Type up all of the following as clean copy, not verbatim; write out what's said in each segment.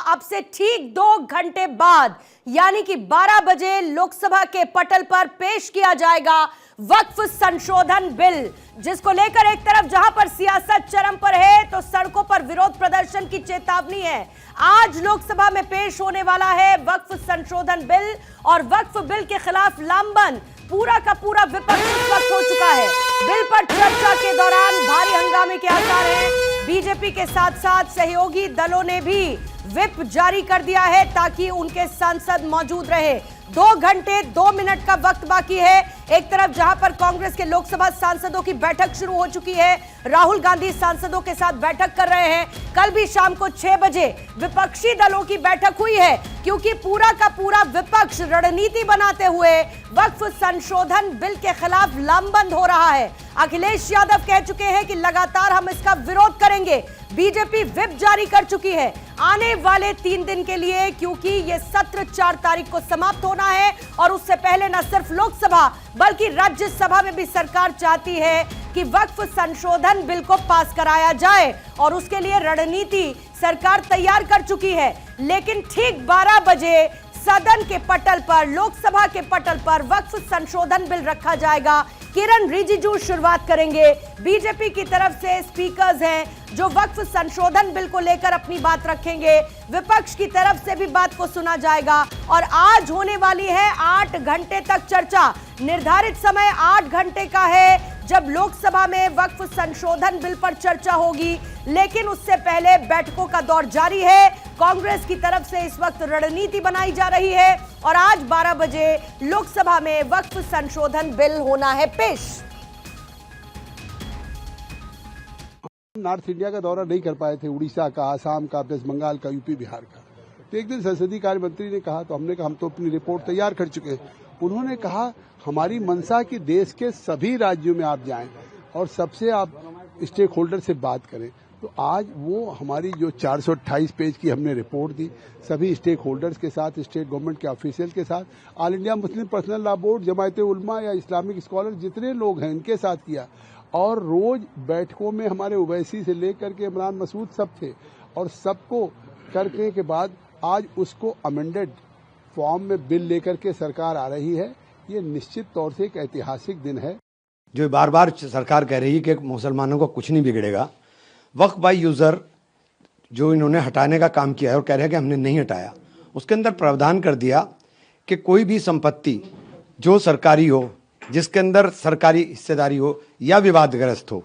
अब से ठीक 2 घंटे बाद यानी कि 12 बजे लोकसभा के पटल पर पेश किया जाएगा वक्फ संशोधन बिल, जिसको लेकर एक तरफ जहां पर सियासत चरम पर है तो सड़कों पर विरोध प्रदर्शन की चेतावनी है। आज लोकसभा में पेश होने वाला है वक्फ संशोधन बिल और वक्फ बिल के खिलाफ लामबंद पूरा का पूरा विपक्ष इस वक्त हो चुका है। बिल पर चर्चा के दौरान भारी हंगामे के आसार हैं। बीजेपी के साथ साथ सहयोगी दलों ने भी व्हिप जारी कर दिया है ताकि उनके सांसद मौजूद रहे। 2 घंटे 2 मिनट का वक्त बाकी है। एक तरफ जहां पर कांग्रेस के लोकसभा सांसदों की बैठक शुरू हो चुकी है, राहुल गांधी सांसदों के साथ बैठक कर रहे हैं। कल भी शाम को 6 बजे विपक्षी दलों की बैठक हुई है क्योंकि पूरा का पूरा विपक्ष रणनीति बनाते हुए वक्फ संशोधन बिल के खिलाफ लामबंद हो रहा है। अखिलेश यादव कह चुके हैं कि लगातार हम इसका विरोध करेंगे। बीजेपी व्हिप जारी कर चुकी है आने वाले 3 दिन के लिए, क्योंकि यह सत्र 4 तारीख को समाप्त होना है और उससे पहले न सिर्फ लोकसभा बल्कि राज्यसभा में भी सरकार चाहती है कि वक्फ संशोधन बिल को पास कराया जाए और उसके लिए रणनीति सरकार तैयार कर चुकी है। लेकिन ठीक 12 बजे सदन के पटल पर, लोकसभा के पटल पर वक्फ संशोधन बिल रखा जाएगा। किरण रिजिजू शुरुआत करेंगे। बीजेपी की तरफ से स्पीकर्स हैं जो वक्फ संशोधन बिल को लेकर अपनी बात रखेंगे। विपक्ष की तरफ से भी बात को सुना जाएगा और आज होने वाली है 8 घंटे तक चर्चा। निर्धारित समय 8 घंटे का है जब लोकसभा में वक्फ संशोधन बिल पर चर्चा होगी, लेकिन उससे पहले बैठकों का दौर जारी है। कांग्रेस की तरफ से इस वक्त रणनीति बनाई जा रही है और आज 12 बजे लोकसभा में वक्फ संशोधन बिल होना है पेश। नॉर्थ इंडिया का दौरा नहीं कर पाए थे, उड़ीसा का, आसाम का, वेस्ट बंगाल का, यूपी, बिहार का। तो एक दिन संसदीय कार्य मंत्री ने कहा तो हमने कहा हम तो अपनी रिपोर्ट तैयार कर चुके हैं। उन्होंने कहा हमारी मंशा कि देश के सभी राज्यों में आप जाएं और सबसे आप स्टेक होल्डर से बात करें। तो आज वो हमारी जो 428 पेज की हमने रिपोर्ट दी, सभी स्टेक होल्डर्स के साथ, स्टेट गवर्नमेंट के ऑफिशियल के साथ, All India Muslim Personal Law Board, Jamiat Ulama या इस्लामिक स्कॉलर जितने लोग हैं इनके साथ किया। और रोज बैठकों में हमारे ओवैसी से लेकर के इमरान मसूद सब थे और सबको करने के बाद आज उसको अमेंडेड फॉर्म में बिल लेकर के सरकार आ रही है। ये निश्चित तौर से एक ऐतिहासिक दिन है। जो बार बार सरकार कह रही है कि मुसलमानों को कुछ नहीं बिगड़ेगा, वक्फ बाय यूजर जो इन्होंने हटाने का काम किया है और कह रहे हैं कि हमने नहीं हटाया, उसके अंदर प्रावधान कर दिया कि कोई भी संपत्ति जो सरकारी हो, जिसके अंदर सरकारी हिस्सेदारी हो या विवादग्रस्त हो,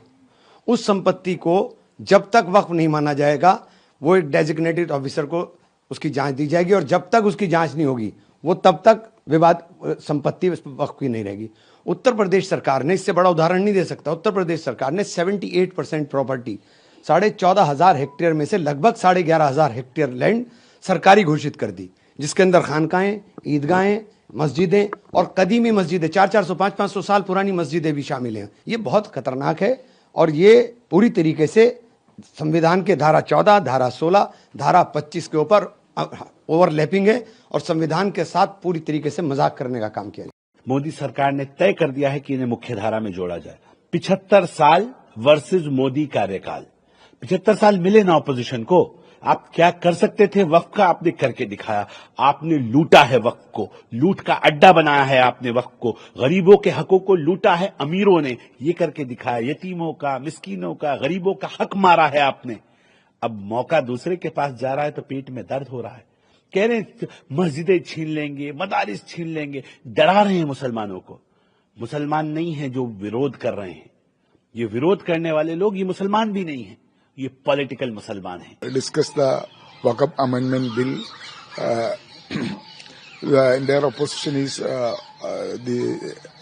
उस संपत्ति को जब तक वक्फ नहीं माना जाएगा वो एक डेजिग्नेटेड ऑफिसर को उसकी जांच दी जाएगी और जब तक उसकी जांच नहीं होगी वो तब तक विवाद संपत्ति वक्फ की नहीं रहेगी। उत्तर प्रदेश सरकार ने, इससे बड़ा उदाहरण नहीं दे सकता, उत्तर प्रदेश सरकार ने 78% प्रॉपर्टी 14,500 हेक्टेयर में से लगभग 11,500 हेक्टेयर लैंड सरकारी घोषित कर दी, जिसके अंदर खानकाएं, ईदगाहें, मस्जिदें और कदीमी मस्जिदें 400-400, 500-500 साल पुरानी मस्जिदें भी शामिल हैं। ये बहुत खतरनाक है और ये पूरी तरीके से संविधान के धारा 14, धारा 16, धारा 25 के ऊपर ओवरलैपिंग है और संविधान के साथ पूरी तरीके से मजाक करने का काम किया। मोदी सरकार ने तय कर दिया है कि इन्हें मुख्य धारा में जोड़ा जाए। 75 साल वर्सेस मोदी कार्यकाल, 75 साल मिले ना ऑपोजिशन को। आप क्या कर सकते थे वक्फ का, आपने करके दिखाया। आपने लूटा है वक्फ को, लूट का अड्डा बनाया है आपने वक्फ को, गरीबों के हकों को लूटा है अमीरों ने, ये करके दिखाया। यतीमों का, मिस्कीनों का, गरीबों का हक मारा है आपने। अब मौका दूसरे के पास जा रहा है तो पेट में दर्द हो रहा है। कह रहे हैं मस्जिदें छीन लेंगे, मदारिस छीन लेंगे, डरा रहे हैं मुसलमानों को। मुसलमान नहीं है जो विरोध कर रहे हैं, ये विरोध करने वाले लोग ये मुसलमान भी नहीं है, ये पॉलिटिकल मुसलमान हैं। Discuss the Waqf amendment bill, their opposition is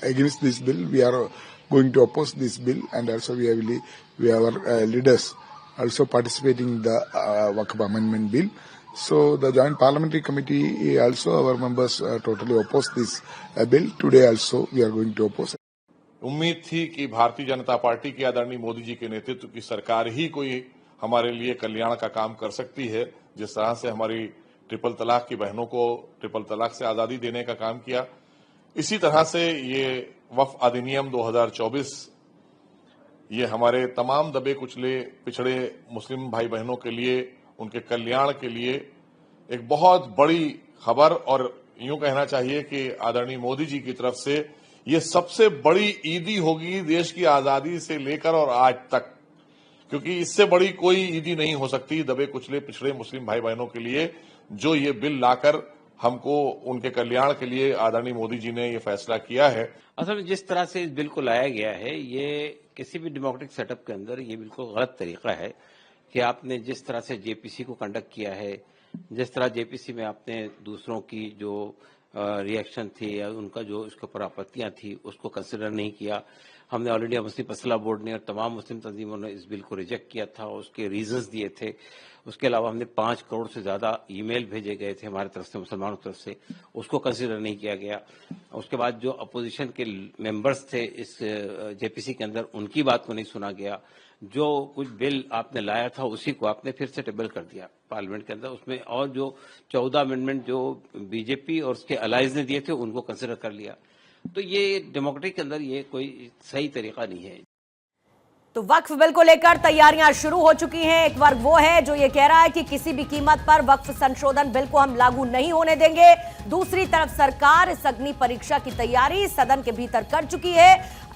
against this bill. We are going to oppose this bill, and also we our leaders also participating in the Waqf Amendment Bill. So the Joint Parliamentary Committee also, our members totally oppose this bill. Today also we are going to oppose. उम्मीद थी कि Bharatiya Janata party के आदरणीय मोदी जी के नेतृत्व की सरकार ही कोई हमारे लिए कल्याण का काम कर सकती है। जिस तरह से हमारी ट्रिपल तलाक की बहनों को ट्रिपल तलाक से आजादी देने का काम किया, इसी तरह से ये वक्फ अधिनियम 2024 ये हमारे तमाम दबे कुचले पिछड़े मुस्लिम भाई बहनों के लिए, उनके कल्याण के लिए एक बहुत बड़ी खबर, और यूं कहना चाहिए कि आदरणीय मोदी जी की तरफ से ये सबसे बड़ी ईदी होगी देश की आजादी से लेकर और आज तक, क्योंकि इससे बड़ी कोई ईदी नहीं हो सकती दबे कुचले पिछड़े मुस्लिम भाई बहनों के लिए, जो ये बिल लाकर हमको उनके कल्याण के लिए आदरणीय मोदी जी ने ये फैसला किया है। असल में जिस तरह से इस बिल को लाया गया है, ये किसी भी डेमोक्रेटिक सेटअप के अंदर ये बिल्कुल गलत तरीका है कि आपने जिस तरह से जेपीसी को कंडक्ट किया है, जिस तरह जेपीसी में आपने दूसरों की जो रिएक्शन थी या उनका जो इसके ऊपर आपत्तियां थी उसको कंसिडर नहीं किया। हमने ऑल इंडिया मुस्लिम फैसला बोर्ड ने और तमाम मुस्लिम तंजीमों ने इस बिल को रिजेक्ट किया था, उसके रीजंस दिए थे। उसके अलावा हमने 5 करोड़ से ज्यादा ईमेल भेजे गए थे हमारी तरफ से, मुसलमानों की तरफ से, उसको कंसिडर नहीं किया गया। उसके बाद जो अपोजिशन के मेंबर्स थे इस जेपीसी के अंदर, उनकी बात को नहीं सुना गया। जो कुछ बिल आपने लाया था उसी को आपने फिर से टेबल कर दिया पार्लियामेंट के अंदर, उसमें और जो 14 अमेंडमेंट जो बीजेपी और उसके अलाइज ने दिए थे उनको कंसिडर कर लिया। तो ये डेमोक्रेटिक के अंदर ये कोई सही तरीका नहीं है। तो वक्फ बिल को लेकर तैयारियां शुरू हो चुकी हैं। एक वर्ग वो है जो ये कह रहा है कि किसी भी कीमत पर वक्फ संशोधन बिल को हम लागू नहीं होने देंगे। दूसरी तरफ सरकार इस अग्नि परीक्षा की तैयारी सदन के भीतर कर चुकी है।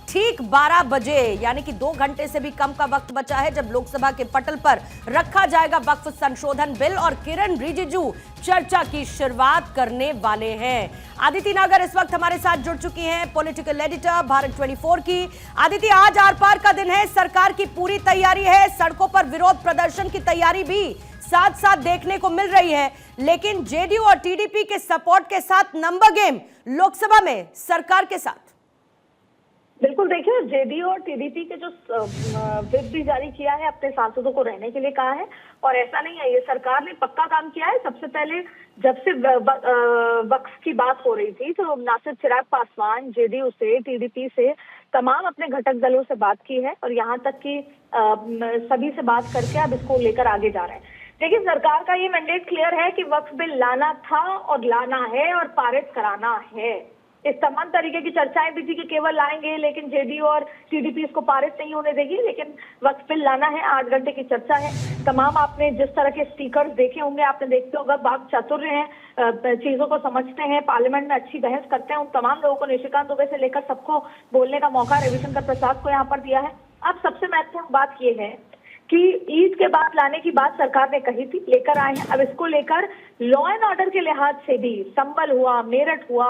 ठीक 12 बजे यानी कि 2 घंटे से भी कम का वक्त बचा है जब लोकसभा के पटल पर रखा जाएगा वक्फ संशोधन बिल, और किरण रिजिजू चर्चा की शुरुआत करने वाले हैं। आदिति नागर इस वक्त हमारे साथ जुड़ चुकी हैं, पॉलिटिकल एडिटर भारत 24 की। आदिति, आज आर पार का दिन है, सरकार की पूरी तैयारी है, सड़कों पर विरोध प्रदर्शन की तैयारी भी साथ साथ देखने को मिल रही है, लेकिन जेडीयू और टीडीपी के सपोर्ट के साथ नंबर गेम लोकसभा में सरकार के साथ। बिल्कुल, देखिए जेडीयू और टीडीपी के जो व्हिप भी जारी किया है, अपने सांसदों को रहने के लिए कहा है, और ऐसा नहीं है, ये सरकार ने पक्का काम किया है। सबसे पहले जब से वक्फ की बात हो रही थी तो ना सिर्फ चिराग पासवान जेडीयू से, टीडीपी से, तमाम अपने घटक दलों से बात की है, और यहाँ तक कि सभी से बात करके अब इसको लेकर आगे जा रहे हैं। देखिए, सरकार का ये मैंडेट क्लियर है कि वक्फ बिल लाना था और लाना है और पारित कराना है। इस तमाम तरीके की चर्चाएं भी थी कि केवल लाएंगे, लेकिन जेडीयू और टीडीपी इसको पारित नहीं होने देगी, लेकिन वक्फ बिल लाना है। 8 घंटे की चर्चा है। तमाम आपने जिस तरह के स्पीकर्स देखे होंगे, आपने देखते होगा बात चातुर्य हैं, चीजों को समझते हैं, पार्लियामेंट में अच्छी बहस करते हैं। उन तमाम लोगों को, निशिकांत दुबे से लेकर सबको बोलने का मौका रविशंकर प्रसाद को यहाँ पर दिया है। अब सबसे महत्वपूर्ण बात यह है कि ईद के बाद लाने की बात सरकार ने कही थी, लेकर आए हैं। अब इसको लेकर लॉ एंड ऑर्डर के लिहाज से भी संभल हुआ, मेरठ हुआ,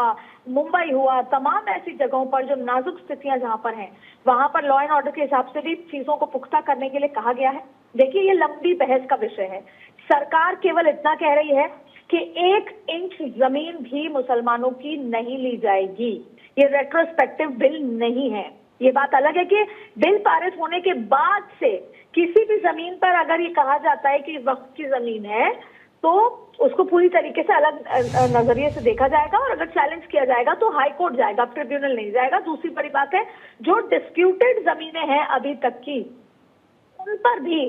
मुंबई हुआ, तमाम ऐसी जगहों पर जो नाजुक स्थितियां जहां पर हैं, वहां पर लॉ एंड ऑर्डर के हिसाब से भी चीजों को पुख्ता करने के लिए कहा गया है। देखिए, ये लंबी बहस का विषय है। सरकार केवल इतना कह रही है कि 1 इंच जमीन भी मुसलमानों की नहीं ली जाएगी। ये रेट्रोस्पेक्टिव बिल नहीं है। ये बात अलग है कि बिल पारित होने के बाद से किसी भी जमीन पर अगर ये कहा जाता है कि वक्फ की जमीन है, तो उसको पूरी तरीके से अलग नजरिए से देखा जाएगा, और अगर चैलेंज किया जाएगा तो हाई कोर्ट जाएगा, ट्रिब्यूनल नहीं जाएगा। दूसरी बड़ी बात है, जो डिस्प्यूटेड जमीनें हैं अभी तक की, उन पर भी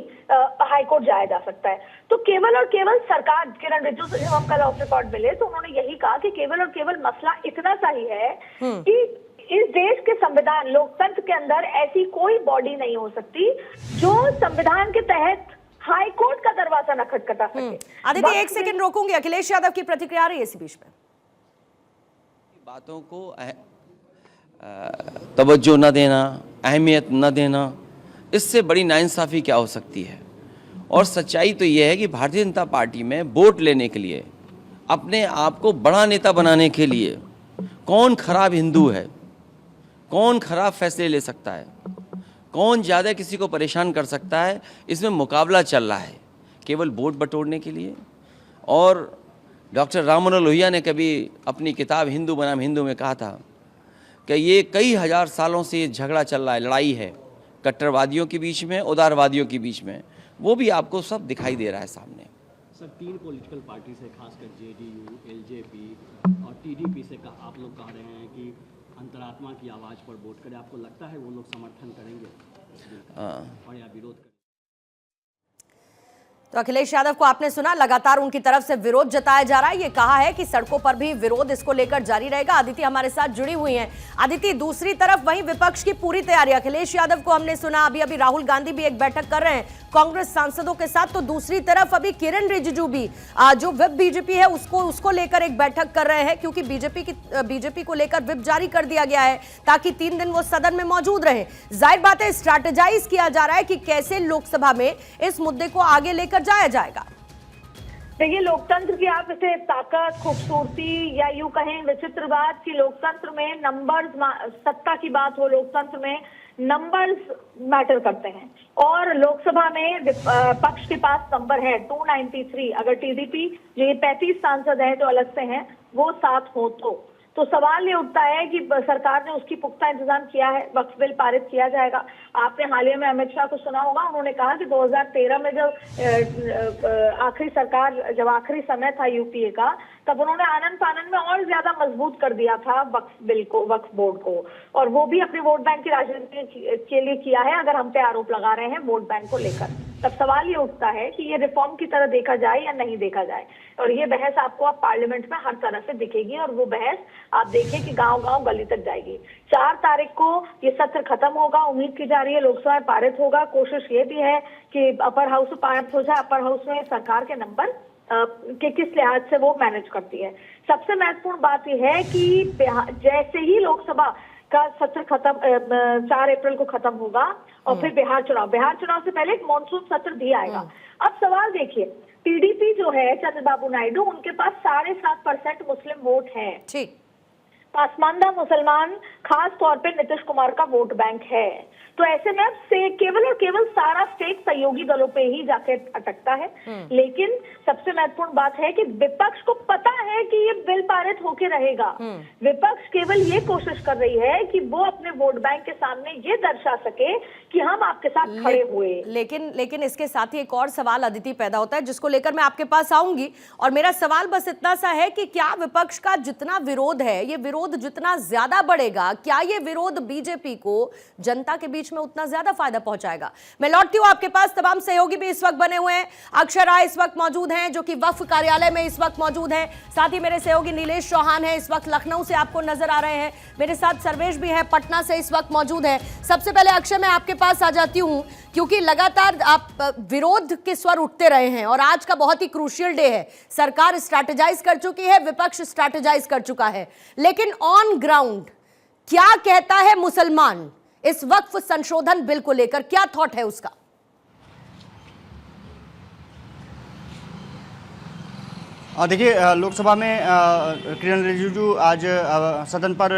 हाई कोर्ट जाया जा सकता है। तो केवल और केवल सरकार, किरण रिजिजू से जब हम कल ऑफ रिकॉर्ड मिले तो उन्होंने यही कहा कि केवल और केवल मसला इतना सा ही है कि इस देश के संविधान, लोकतंत्र के अंदर ऐसी कोई बॉडी नहीं हो सकती जो संविधान के तहत हाई कोर्ट का दरवाजा न खटखटा सके। आदित्य, 1 सेकंड रोकूंगी, अखिलेश यादव की प्रतिक्रिया आ रही है इसी बीच में। बातों को तवज्जो न देना, अहमियत न देना, इससे बड़ी नाइंसाफी क्या हो सकती है। और सच्चाई तो यह है कि भारतीय जनता पार्टी में वोट लेने के लिए, अपने आप को बड़ा नेता बनाने के लिए, कौन खराब हिंदू है, कौन खराब फैसले ले सकता है, कौन ज़्यादा किसी को परेशान कर सकता है, इसमें मुकाबला चल रहा है केवल वोट बटोरने के लिए। और डॉक्टर राम मनोहर लोहिया ने कभी अपनी किताब हिंदू बनाम हिंदू में कहा था कि ये कई हजार सालों से ये झगड़ा चल रहा है, लड़ाई है कट्टरवादियों के बीच में, उदारवादियों के बीच में। वो भी आपको सब दिखाई दे रहा है सामने। सर, 3 पॉलिटिकल पार्टी से, खासकर जेडीयू, एलजेपी और टीडीपी से आप लोग कह रहे हैं कि अंतरात्मा की आवाज़ पर वोट करें। आपको लगता है वो लोग समर्थन करेंगे और या विरोध करेंगे? तो अखिलेश यादव को आपने सुना, लगातार उनकी तरफ से विरोध जताया जा रहा है। ये कहा है कि सड़कों पर भी विरोध इसको लेकर जारी रहेगा। अदिति हमारे साथ जुड़ी हुई हैं। अदिति, दूसरी तरफ वहीं विपक्ष की पूरी तैयारी, अखिलेश यादव को हमने सुना, अभी राहुल गांधी भी एक बैठक कर रहे हैं कांग्रेस सांसदों के साथ, तो दूसरी तरफ अभी किरण रिजिजू भी जो विप बीजेपी है उसको लेकर एक बैठक कर रहे हैं, क्योंकि बीजेपी को लेकर विप जारी कर दिया गया है ताकि 3 दिन वो सदन में मौजूद रहे। जाहिर बात है स्ट्रैटेजाइज किया जा रहा है कि कैसे लोकसभा में इस मुद्दे को आगे लेकर जाया जाएगा। देखिए, लोकतंत्र की आप इसे ताकत, खूबसूरती या यूं कहें विचित्र बात कि लोकतंत्र में नंबर्स, सत्ता की बात हो, लोकतंत्र में नंबर्स मैटर करते हैं और लोकसभा में पक्ष के पास नंबर है 293। अगर टीडीपी जो ये 35 सांसद हैं जो अलग से हैं वो 7 हो तो सवाल ये उठता है कि सरकार ने उसकी पुख्ता इंतजाम किया है, वक्फ बिल पारित किया जाएगा। आपने हाल ही में अमित शाह को सुना होगा, उन्होंने कहा कि 2013 में जब आखिरी समय था यूपीए का, तब उन्होंने आनन फानन में और ज्यादा मजबूत कर दिया था वक्फ बिल को, वक्फ बोर्ड को, और वो भी अपने वोट बैंक की राजनीति के लिए किया है। अगर हम पे आरोप लगा रहे हैं वोट बैंक को लेकर, तब सवाल ये उठता है कि ये रिफॉर्म की तरह देखा जाए या नहीं देखा जाए, और ये बहस आपको अब पार्लियामेंट में हर तरह से दिखेगी, और वो बहस आप देखिए कि गांव-गांव गली तक जाएगी। 4 तारीख को ये सत्र खत्म होगा, उम्मीद की जा रही है लोकसभा में पारित होगा। कोशिश ये भी है कि अपर हाउस में पारित हो जाए। अपर हाउस में सरकार के नंबर के किस लिहाज से वो मैनेज करती है। सबसे महत्वपूर्ण बात यह है कि जैसे ही लोकसभा का सत्र खत्म 4 अप्रैल को खत्म होगा और फिर बिहार चुनाव से पहले एक मॉनसून सत्र भी आएगा। अब सवाल देखिए, टीडीपी जो है चंद्रबाबू नायडू, उनके पास 7.5% मुस्लिम वोट है। ठीक, पासमानदा मुसलमान, खास तौर पे नीतीश कुमार का वोट बैंक है। तो ऐसे में अब से केवल और केवल सारा स्टेट सहयोगी दलों पे ही जाके अटकता है। लेकिन सबसे महत्वपूर्ण बात है कि विपक्ष को पता है कि ये बिल पारित होके रहेगा। विपक्ष केवल ये कोशिश कर रही है कि वो अपने वोट बैंक के सामने ये दर्शा सके कि हम आपके साथ खड़े हुए। लेकिन इसके साथ ही एक और सवाल अदिति पैदा होता है, जिसको लेकर मैं आपके पास आऊंगी, और मेरा सवाल बस इतना सा है कि क्या विपक्ष का जितना विरोध है, ये विरोध जितना ज्यादा बढ़ेगा, क्या ये विरोध बीजेपी को जनता के बीच में उतना ज्यादा फायदा पहुंचाएगा? मैं लौटती हूं आपके पास। तमाम सहयोगी भी इस वक्त बने हुए हैं। अक्षय राय इस वक्त मौजूद हैं, जो कि वक्फ कार्यालय में इस वक्त मौजूद हैं। साथ ही मेरे सहयोगी नीलेश चौहान हैं, इस वक्त लखनऊ से आपको नजर आ रहे हैं। मेरे साथ सर्वेश भी है, पटना से इस वक्त मौजूद है। सबसे पहले अक्षय, मैं आपके पास आ जाती हूं, क्योंकि लगातार आप विरोध के स्वर उठते रहे हैं और आज का बहुत ही क्रूशियल डे है। सरकार स्ट्रैटेजाइज कर चुकी है, विपक्ष स्ट्रैटेजाइज कर चुका है, लेकिन ऑन ग्राउंड क्या कहता है मुसलमान इस वक्फ संशोधन बिल को लेकर? क्या थॉट है उसका? देखिए, लोकसभा में किरण रिजिजू आज सदन पर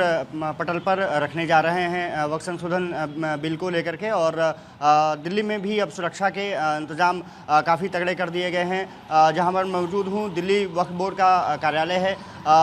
पटल पर रखने जा रहे हैं वक्फ संशोधन बिल को लेकर के, और दिल्ली में भी अब सुरक्षा के इंतजाम काफ़ी तगड़े कर दिए गए हैं। जहां पर मौजूद हूं, दिल्ली वक्फ बोर्ड का कार्यालय है,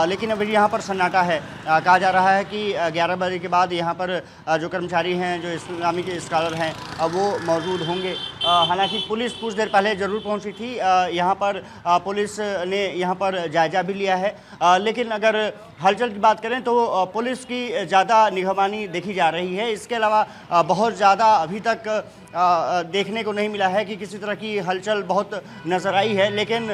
लेकिन अभी यहाँ पर सन्नाटा है। कहा जा रहा है कि 11 बजे के बाद यहाँ पर जो कर्मचारी हैं, जो इस्लामिक स्कॉलर हैं, वो मौजूद होंगे। हालांकि पुलिस कुछ देर पहले ज़रूर पहुँची थी यहाँ पर, पुलिस ने यहाँ पर जायजा भी लिया है, लेकिन अगर हलचल की बात करें तो पुलिस की ज़्यादा निगरानी देखी जा रही है। इसके अलावा बहुत ज़्यादा अभी तक देखने को नहीं मिला है कि किसी तरह की हलचल बहुत नज़र आई है, लेकिन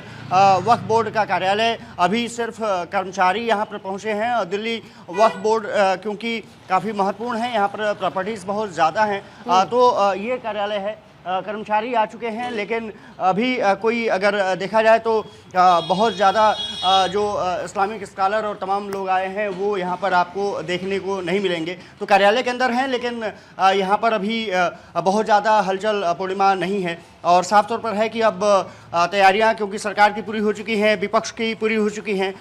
वक्फ बोर्ड का कार्यालय अभी सिर्फ कर्मचारी यहाँ पर पहुँचे हैं, और दिल्ली वक्फ बोर्ड क्योंकि काफ़ी महत्वपूर्ण है, यहाँ पर प्रॉपर्टीज़ बहुत ज़्यादा हैं, तो ये कार्यालय है। कर्मचारी आ चुके हैं, लेकिन अभी कोई अगर देखा जाए तो बहुत ज़्यादा जो इस्लामिक स्कॉलर और तमाम लोग आए हैं वो यहाँ पर आपको देखने को नहीं मिलेंगे। तो कार्यालय के अंदर हैं, लेकिन यहाँ पर अभी बहुत ज़्यादा हलचल पूर्णिमा नहीं है, और साफ तौर पर है कि अब तैयारियाँ क्योंकि सरकार की पूरी हो चुकी हैं, विपक्ष की पूरी हो चुकी हैं,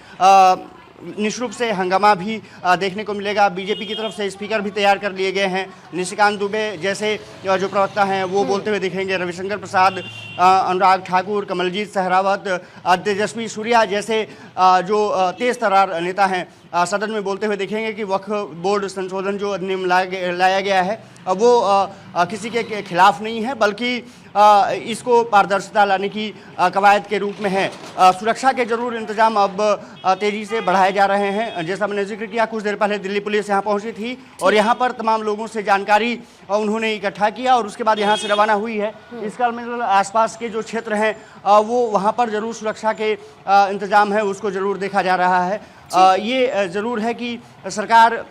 निश्चित रूप से हंगामा भी देखने को मिलेगा। बीजेपी की तरफ से स्पीकर भी तैयार कर लिए गए हैं। निशिकांत दुबे जैसे जो प्रवक्ता हैं वो बोलते हुए दिखेंगे, रविशंकर प्रसाद, अनुराग ठाकुर, कमलजीत सहरावत, तेजस्वी सूर्या जैसे जो तेज तर्रार नेता हैं सदन में बोलते हुए दिखेंगे कि वक्फ बोर्ड संशोधन जो अधिनियम लाया गया है वो किसी के खिलाफ नहीं है, बल्कि इसको पारदर्शिता लाने की कवायद के रूप में है। सुरक्षा के जरूर इंतजाम अब तेज़ी से बढ़ाए जा रहे हैं। जैसा मैंने जिक्र किया, कुछ देर पहले दिल्ली पुलिस यहाँ पहुँची थी और यहाँ पर तमाम लोगों से जानकारी उन्होंने इकट्ठा किया और उसके बाद यहाँ से रवाना हुई है। इस काल में आसपास आसपास के जो क्षेत्र हैं वो वहाँ पर ज़रूर सुरक्षा के इंतजाम है उसको ज़रूर देखा जा रहा है। ये ज़रूर है कि सरकार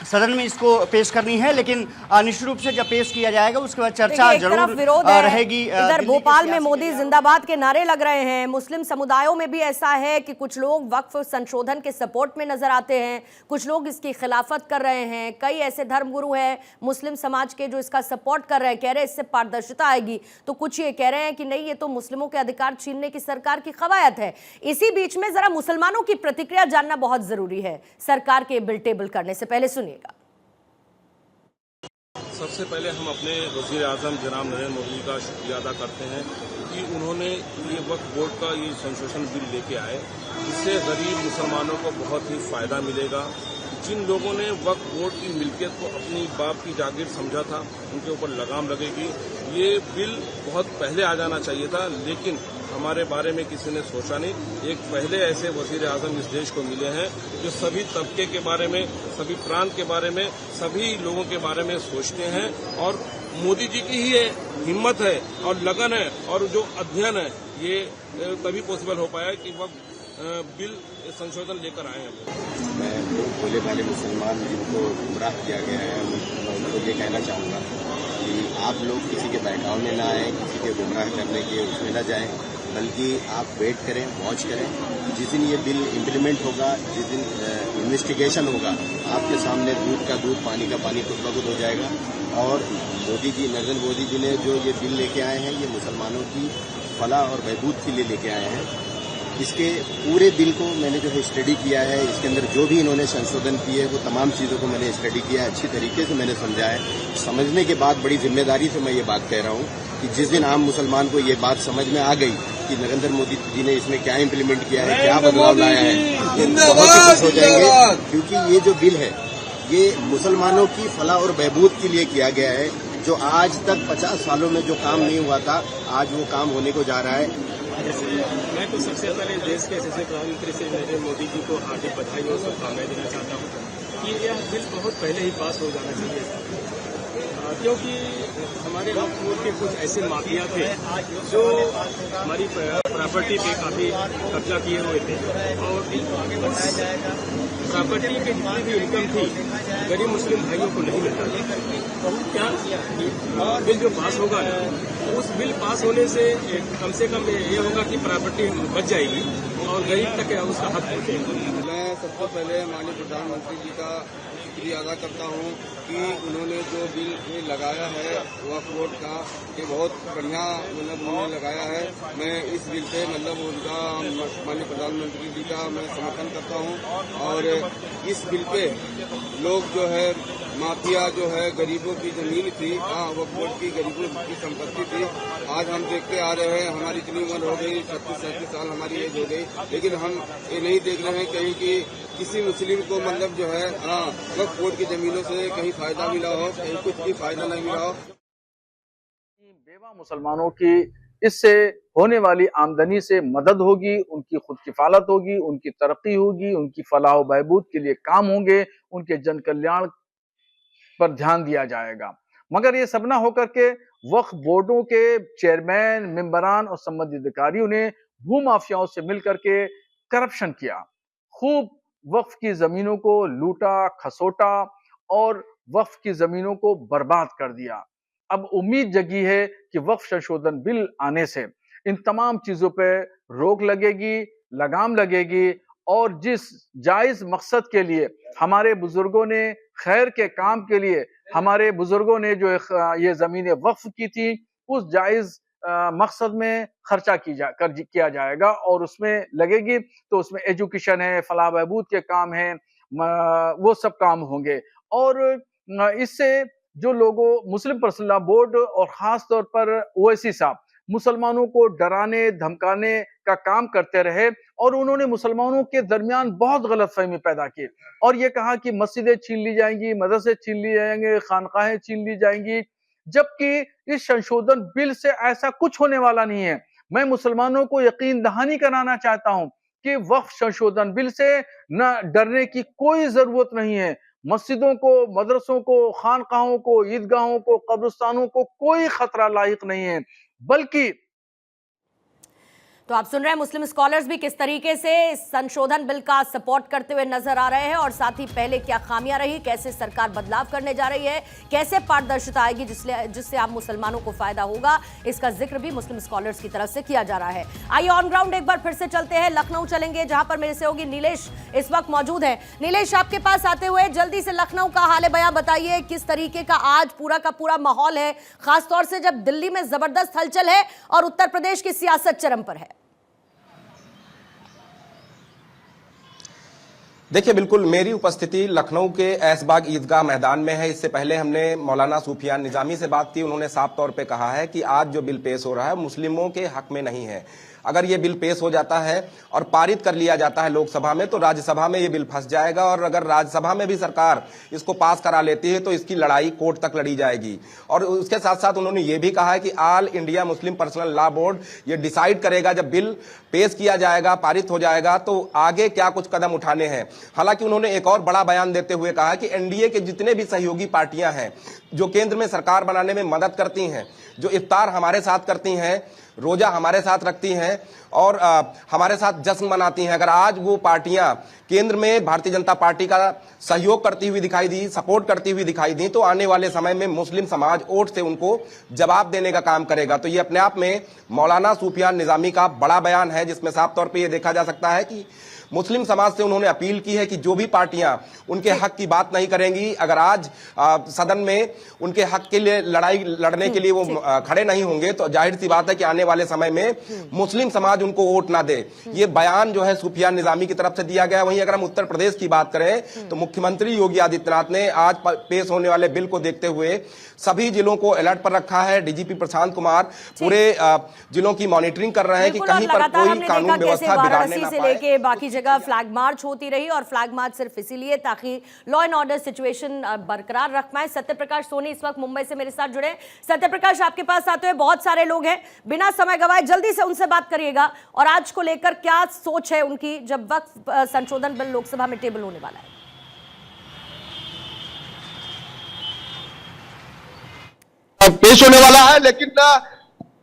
सदन में इसको पेश करनी है, लेकिन निश्चित रूप से जब पेश किया जाएगा उसके बाद चर्चा जरूर रहेगी। इधर भोपाल में मोदी जिंदाबाद के नारे लग रहे हैं, मुस्लिम समुदायों में भी ऐसा है कि कुछ लोग वक्फ संशोधन के सपोर्ट में नजर आते हैं, कुछ लोग इसकी खिलाफत कर रहे हैं। कई ऐसे धर्मगुरु हैं मुस्लिम समाज के जो इसका सपोर्ट कर रहे हैं, कह रहे हैं इससे पारदर्शिता आएगी, तो कुछ ये कह रहे हैं कि नहीं ये तो मुस्लिमों के अधिकार छीनने की सरकार की कवायद है। इसी बीच में जरा मुसलमानों की प्रतिक्रिया जानना बहुत जरूरी है सरकार के बिल टेबल करने से पहले। सुनिएगा। सबसे पहले हम अपने वज़ीर आज़म जनाब नरेंद्र मोदी का शुक्रिया अदा करते हैं कि उन्होंने ये वक्फ बोर्ड का ये संशोधन बिल लेके आए, इससे गरीब मुसलमानों को बहुत ही फायदा मिलेगा। जिन लोगों ने वक्फ बोर्ड की मिल्कियत को अपनी बाप की जागीर समझा था उनके ऊपर लगाम लगेगी। ये बिल बहुत पहले आ जाना चाहिए था, लेकिन हमारे बारे में किसी ने सोचा नहीं। एक पहले ऐसे वज़ीर आज़म इस देश को मिले हैं जो सभी तबके के बारे में, सभी प्रांत के बारे में, सभी लोगों के बारे में सोचते हैं। और मोदी जी की ही हिम्मत है और लगन है और जो अध्ययन है ये तभी पॉसिबल हो पाया कि वह बिल संशोधन लेकर आए हैं। मैं वो भोले भाले मुसलमान जिनको गुमराह किया गया है उनको ये कहना चाहूँगा कि आप लोग किसी के बहकाव में ना आए, किसी के गुमराह करने के उसमें न जाएं, बल्कि आप वेट करें, वॉच करें। जिस दिन ये बिल इम्प्लीमेंट होगा, जिस दिन इन्वेस्टिगेशन होगा, आपके सामने दूध का दूध, पानी का पानी खुद ब खुद हो जाएगा। और मोदी जी, नरेंद्र मोदी जी ने जो ये बिल लेके आए हैं, ये मुसलमानों की फलाह और बहबूद के लिए लेके आए हैं। इसके पूरे बिल को मैंने जो है स्टडी किया है, इसके अंदर जो भी इन्होंने संशोधन किए वो तमाम चीज़ों को मैंने स्टडी किया है, अच्छी तरीके से मैंने समझा है। समझने के बाद बड़ी जिम्मेदारी से मैं ये बात कह रहा हूँ कि जिस दिन आम मुसलमान को ये बात समझ में आ गई कि नरेंद्र मोदी जी ने इसमें क्या इम्प्लीमेंट किया है, क्या बदलाव लाया है, तो बहुत ही खुश हो जाएंगे। क्योंकि ये जो बिल है ये मुसलमानों की फलाह और बहबूद के लिए किया गया है। जो आज तक 50 सालों में जो काम नहीं हुआ था, आज वो काम होने को जा रहा है। मैं तो सबसे पहले देश के यशस्वी प्रधानमंत्री श्री नरेंद्र मोदी जी को हार्दिक बधाई और शुभकामनाएं देना चाहता हूँ कि यह बिल बहुत पहले ही पास हो जाना चाहिए था, क्योंकि हमारे वक्फ बोर्ड के कुछ ऐसे माफिया थे जो हमारी प्रॉपर्टी पे काफी कब्जा किए हुए थे और प्रॉपर्टी की जितनी भी इनकम थी गरीब मुस्लिम भाइयों को नहीं मिलता था। क्या बिल जो पास होगा उस बिल पास होने से कम ये होगा कि प्रॉपर्टी बच जाएगी और गरीब तक उसका हक पहुंचेगा। मैं सबसे पहले माननीय प्रधानमंत्री जी का शुक्रिया अदा करता हूं कि उन्होंने जो बिल लगाया है वक्फ बोर्ड का, ये बहुत बढ़िया उन्होंने लगाया है। मैं इस बिल से उनका माननीय प्रधानमंत्री जी का मैं समर्थन करता हूं। और इस बिल पे लोग जो है माफिया जो है गरीबों की जमीन थी, वक्फ बोर्ड की गरीबों की संपत्ति थी, आज हम देखते आ रहे हैं। हमारी इतनी उम्र हो गई, 36-37 साल हमारी एज हो गई, लेकिन हम ये नहीं देख रहे हैं कहीं कि किसी मुस्लिम को जो है वक्फ बोर्ड की जमीनों से कहीं फायदा मिला हो, कहीं कुछ भी फायदा नहीं मिला हो। बेवा मुसलमानों की इससे होने वाली आमदनी से मदद होगी, उनकी खुद किफालत होगी, उनकी तरक्की होगी, उनकी फलाह व बहबूद के लिए काम होंगे, उनके जन कल्याण पर ध्यान दिया जाएगा। मगर ये सब ना होकर के वक्फ बोर्डों के चेयरमैन, मेंबरान और संबंधित अधिकारियों ने भूमाफियाओं से मिलकर के करप्शन किया, खूब वक्फ की जमीनों को लूटा खसोटा और वक्फ की जमीनों को बर्बाद कर दिया। अब उम्मीद जगी है कि वक्फ संशोधन बिल आने से इन तमाम चीजों पे रोक लगेगी, लगाम लगेगी और जिस जायज मकसद के लिए हमारे बुजुर्गों ने खैर के काम के लिए हमारे बुजुर्गों ने जो ये जमीनें वक्फ की थी, उस जायज मकसद में खर्चा किया जाएगा और उसमें लगेगी। तो उसमें एजुकेशन है, फलाह बहबूद के काम है, वो सब काम होंगे। और इससे जो लोगों मुस्लिम पर्सनल बोर्ड और खास तौर पर ओवैसी साहब मुसलमानों को डराने धमकाने का काम करते रहे और उन्होंने मुसलमानों के दरमियान बहुत गलतफहमी पैदा की और ये कहा कि मस्जिदें छीन ली जाएंगी, मदरसे छीन लिए जाएंगे, खानकाहें छीन ली जाएंगी, जबकि इस संशोधन बिल से ऐसा कुछ होने वाला नहीं है। मैं मुसलमानों को यकीन दहानी कराना चाहता हूं कि वक्फ संशोधन बिल से न डरने की कोई जरूरत नहीं है। मस्जिदों को, मदरसों को, खानकाहों को, ईदगाहों को, कब्रिस्तानों को कोई खतरा लायक नहीं है, बल्कि तो आप सुन रहे हैं मुस्लिम स्कॉलर्स भी किस तरीके से इस संशोधन बिल का सपोर्ट करते हुए नजर आ रहे हैं और साथ ही पहले क्या खामियां रही, कैसे सरकार बदलाव करने जा रही है, कैसे पारदर्शिता आएगी जिससे आम मुसलमानों को फायदा होगा, इसका जिक्र भी मुस्लिम स्कॉलर्स की तरफ से किया जा रहा है। आइए ऑन ग्राउंड एक बार फिर से चलते हैं, लखनऊ चलेंगे जहां पर मेरे सहयोगी नीलेश इस वक्त मौजूद है। नीलेश, आपके पास आते हुए जल्दी से लखनऊ का हाल बयां बताइए, किस तरीके का आज पूरा का पूरा माहौल है, खासतौर से जब दिल्ली में जबरदस्त हलचल है और उत्तर प्रदेश की सियासत चरम पर है। देखिए, बिल्कुल मेरी उपस्थिति लखनऊ के ऐशबाग ईदगाह मैदान में है। इससे पहले हमने मौलाना सूफियान निजामी से बात की। उन्होंने साफ तौर पे कहा है कि आज जो बिल पेश हो रहा है मुस्लिमों के हक में नहीं है। अगर ये बिल पेश हो जाता है और पारित कर लिया जाता है लोकसभा में तो राज्यसभा में ये बिल फंस जाएगा, और अगर राज्यसभा में भी सरकार इसको पास करा लेती है तो इसकी लड़ाई कोर्ट तक लड़ी जाएगी। और उसके साथ साथ उन्होंने ये भी कहा है कि all India Muslim Personal Law board ये डिसाइड करेगा, जब बिल पेश किया जाएगा, पारित हो जाएगा, तो आगे क्या कुछ कदम उठाने हैं। हालांकि उन्होंने एक और बड़ा बयान देते हुए कहा कि एनडीए के जितने भी सहयोगी पार्टियां हैं जो केंद्र में सरकार बनाने में मदद करती हैं, जो इफ्तार हमारे साथ करती हैं, रोजा हमारे साथ रखती हैं और हमारे साथ जश्न मनाती हैं, अगर आज वो पार्टियां केंद्र में भारतीय जनता पार्टी का सहयोग करती हुई दिखाई दी, सपोर्ट करती हुई दिखाई दी, तो आने वाले समय में मुस्लिम समाज वोट से उनको जवाब देने का काम करेगा। तो ये अपने आप में मौलाना सूफियान निजामी का बड़ा बयान है, जिसमें साफ तौर पर यह देखा जा सकता है कि मुस्लिम समाज से उन्होंने अपील की है कि जो भी पार्टियां उनके हक की बात नहीं करेंगी, अगर आज सदन में उनके हक के लिए लड़ाई लड़ने के लिए वो खड़े नहीं होंगे तो जाहिर सी बात है कि आने वाले समय में मुस्लिम समाज उनको वोट ना दे। ये बयान जो है सूफियान निजामी की तरफ से दिया गया। वहीं अगर हम उत्तर प्रदेश की बात करें तो मुख्यमंत्री योगी आदित्यनाथ ने आज पेश होने वाले बिल को देखते हुए सभी जिलों को अलर्ट पर रखा है। डीजीपी प्रशांत कुमार पूरे जिलों की मॉनिटरिंग कर रहे हैं कि कहीं पर कोई कानून व्यवस्था बिगाड़ने ना पाए। लेके बाकी जगह फ्लैग मार्च होती रही और फ्लैग मार्च सिर्फ इसीलिए ताकि लॉ एंड ऑर्डर सिचुएशन बरकरार रख पाए। सत्यप्रकाश सोनी इस वक्त मुंबई से मेरे साथ जुड़े। सत्यप्रकाश, आपके पास आते हुए बहुत सारे लोग हैं, बिना समय गवाए जल्दी से उनसे बात करिएगा और आज को लेकर क्या सोच है उनकी जब वक्फ संशोधन बिल लोकसभा में टेबल होने वाला है। पेश होने वाला है, लेकिन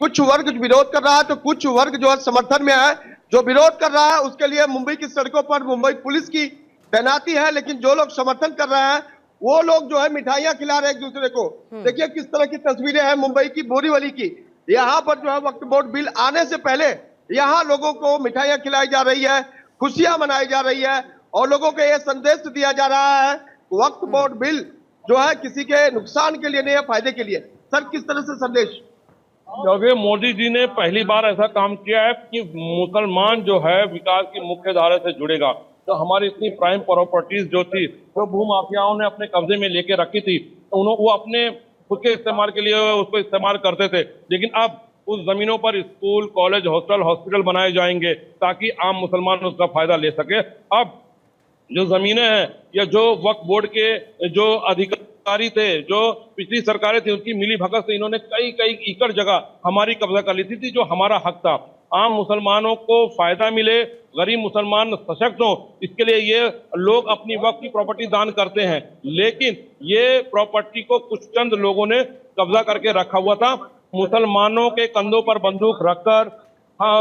कुछ वर्ग विरोध कर रहा है तो कुछ वर्ग जो है समर्थन में है। जो विरोध कर रहा है उसके लिए मुंबई की सड़कों पर मुंबई पुलिस की तैनाती है, लेकिन जो लोग समर्थन कर रहे हैं वो लोग जो है मिठाइयां खिला रहे हैं एक दूसरे को। देखिए किस तरह की तस्वीरें हैं मुंबई की बोरीवली की। यहाँ पर जो है वक्फ बोर्ड बिल आने से पहले यहाँ लोगों को मिठाइयां खिलाई जा रही है, खुशियां मनाई जा रही है और लोगों को यह संदेश दिया जा रहा है वक्फ बोर्ड बिल जो है किसी के नुकसान के लिए नहीं है, फायदे के लिए। सर, किस तरह से संदेश? क्योंकि मोदी जी ने पहली बार ऐसा काम किया है कि मुसलमान जो है विकास की मुख्य धारा से जुड़ेगा। तो हमारी इतनी प्राइम प्रॉपर्टीज जो थी वो भूमाफियाओं ने अपने कब्जे में लेके रखी थी, तो वो अपने खुद के इस्तेमाल के लिए उसको इस्तेमाल करते थे। लेकिन अब उस जमीनों पर स्कूल, कॉलेज, हॉस्पिटल बनाए जाएंगे ताकि आम मुसलमान उसका फायदा ले सके। अब जो जमीनें हैं या जो वक्फ बोर्ड के जो अधिकारी थे, जो पिछली सरकारें थी, उनकी मिली भगत से इन्होंने कई एकड़ जगह हमारी कब्जा कर ली थी जो हमारा हक था। आम मुसलमानों को फायदा मिले, गरीब मुसलमान सशक्त हो, इसके लिए ये लोग अपनी वक्फ की प्रॉपर्टी दान करते हैं। लेकिन ये प्रॉपर्टी को कुछ चंद लोगों ने कब्जा करके रखा हुआ था। मुसलमानों के कंधों पर बंदूक रखकर,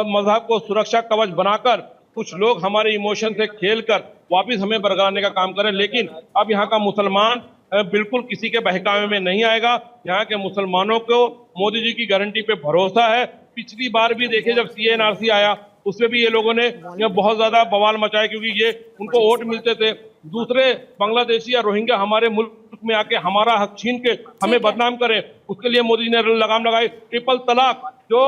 मजहब को सुरक्षा कवच बनाकर कुछ लोग हमारे इमोशन से खेलकर वापिस हमें बरगलाने का काम करें। लेकिन अब यहाँ का मुसलमान बिल्कुल किसी के बहकावे में नहीं आएगा। यहाँ के मुसलमानों को मोदी जी की गारंटी पे भरोसा है। पिछली बार भी देखिए जब CNRC आया उसमें भी ये लोगों ने बहुत ज्यादा बवाल मचाया, क्योंकि ये उनको वोट मिलते थे। दूसरे बांग्लादेशी या रोहिंग्या हमारे मुल्क में आके हमारा हक छीन के हमें बदनाम करें, उसके लिए मोदी जी ने लगाम लगाई। ट्रिपल तलाक जो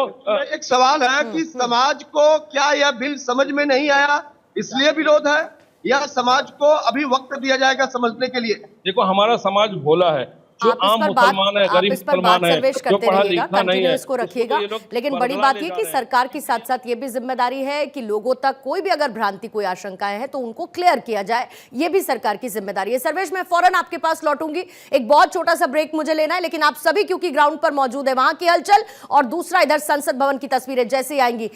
एक सवाल है कि समाज को क्या यह बिल समझ में नहीं आया इसलिए विरोध है या समाज को अभी वक्त दिया जाएगा समझने के लिए? देखो, हमारा समाज भोला है, जो आम मुसलमान है, गरीब मुसलमान है, जो पढ़ा लिखा नहीं है, इसको रखिएगा। लेकिन बड़ी बात यह कि सरकार की साथ साथ ये भी जिम्मेदारी है कि लोगों तक कोई भी अगर भ्रांति, कोई आशंकाएं हैं तो उनको क्लियर किया जाए, ये भी सरकार की जिम्मेदारी है। सर्वेश, मैं फौरन आपके पास लौटूंगी, एक बहुत छोटा सा ब्रेक मुझे लेना है, लेकिन आप सभी क्योंकि ग्राउंड पर मौजूद है, वहां की हलचल और दूसरा इधर संसद भवन की तस्वीरें जैसे ही आएंगी